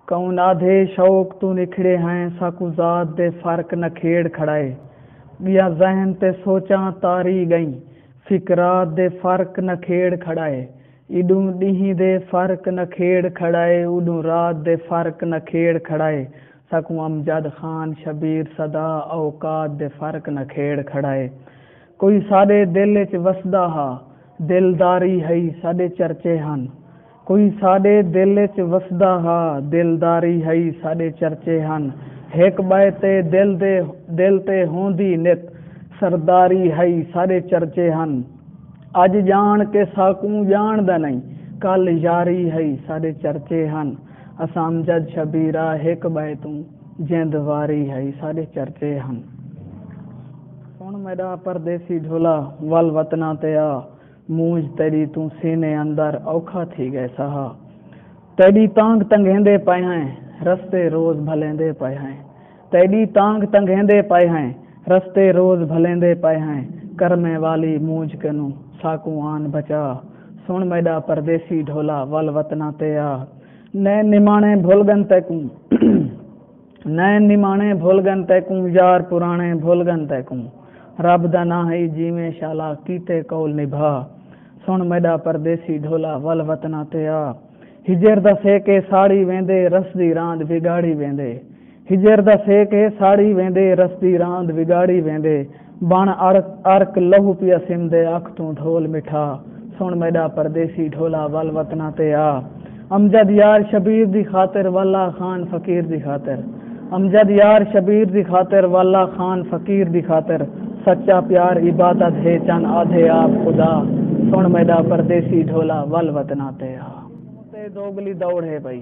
कौन आधे शौक तू निखड़े हैं साकुजात दे फर्क न खेड़ खड़ाए या जहन ते सोचा तारी गई फिकरात दे फर्क न खेड़ खड़ाए इडू ॾींहं दे फर्क न खेड़ खड़ाए उडू रात दे फर्क न खेड़ खड़ाए सकू अमजद खान शबीर सदा औकात दे फर्क न खेड़ खड़ाए कोई साडे दिल च वसदा हा दिलदारी है साडे चर्चे हन कोई साडे दिल च वसदा हा दिलदारी है साडे चर्चे हन एक बाए ते दिल ते होंदी नित सरदारी है साडे चर्चे हन अज जान के साकू जानदा नहीं कल यारी है साडे चर्चे हन असां अमजद शबीरा एक बाए तू जिंदवारी है साडे चर्चे हन सुन मेरा परदेसी ढोला वल वतना ते आ मूंझ तेरी तू सीने अंदर औखा थी गए सहा तेरी तांग तंगेंदे पाए हैं रस्ते रोज भलेंदे पाए हैं तेरी तांग तंगेंदे पाए हैं रस्ते रोज भलेंदे पाए हैं करमे वाली मूंझ कनु साकू आन बचा सुन मेरा परदेसी ढोला वल वतना ते आ नैन निमाणे भूलगन तैकू नैन निमाणे भूलगन तैकू यार पुराने भूलगन तैकू रब दा ना है जीवे शाला कीते कौल निभा सुन मेरा परदेसी ढोला वल वतना ते आ हिजर दा सेके साड़ी वेंदे रसदी रांद बिगाड़ी वेंदे हिजर दा सेके साड़ी वेंदे रसदी रांद बिगाड़ी वेंदे बण अर्क लहू पिया सिमदे अख तू ढोल मिठा सुन मेरा परदेसी ढोला वल वतना ते आ अमजद यार शबीर दी खातिर वल्ला खान फकीर दी खातिर अमजद यार शबीर दी खातिर वल्ला खान फकीर दी खातिर सच्चा प्यार इबादत है चन आधे आप खुदा सुन मेरा परदेसी ढोला वल वतना ते आ ते दोगली दौड़ है पई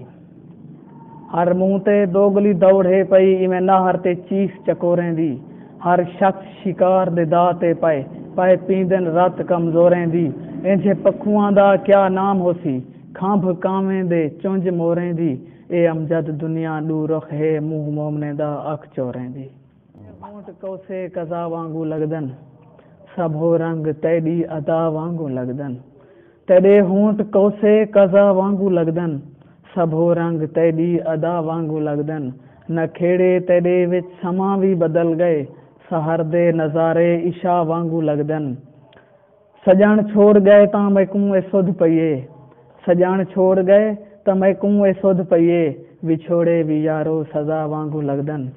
हर मुंह ते दोगली दौड़ है पई इवें नाहर ते चीख चकोरें दी हर शख्स शिकार दे दा ते पाए पाए पींदन रात कमजोरें दी इंजे पखुआं दा क्या नाम होसी खांभ कावें दे चुंझ मोरें दी ए अमजद दुनिया दू रुख है मुंह मोमने दा अख चोरें दी होंठ कोसे कज़ा वांगू लगदन सबो रंग तेरी अदा वांगू लगदन तेरे होंठ कोसे कज़ा वांगू लगदन सबो रंग तेरी अदा वांगू लगदन न खेड़े तेरे विच समा भी बदल गए सहर दे नज़ारे इशा वांगू लगदन सजण छोड़ गए तां मैकू ए सुध पईए सजण छोड़ गए तां मैकू ए सुध पईए विछोड़े भी यारो सजा वांगू लगदन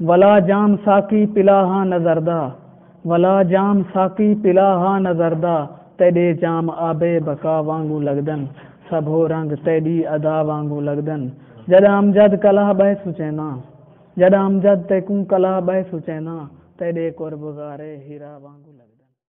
वला जाम साकी पिलाहा नजरदा वला जाम साकी पिलाहा नजरदा तेरे जाम आबे बका वांगू लगदन सबो रंग तेरी अदा वांगू लगदन जदा अमजद कला बह सुचैना जदा अमजद तैकू कला बह सुचैना तेरे कुर्ब गारे हीरा वांगू लगदन।